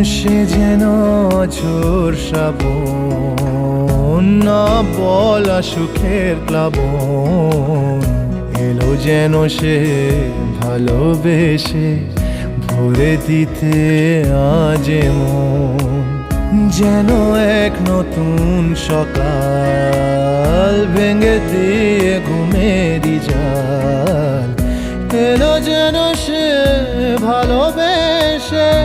সে যেন ঝোর শ্রাবণ, না বলা সুখের প্লাবন। এলো যেন সে ভালোবেসে ভরে দিতে আজ মন। যেন এক নতুন সকাল ভেঙে দিয়ে ঘুমেরই জাল। এলো যেন সে ভালোবেসে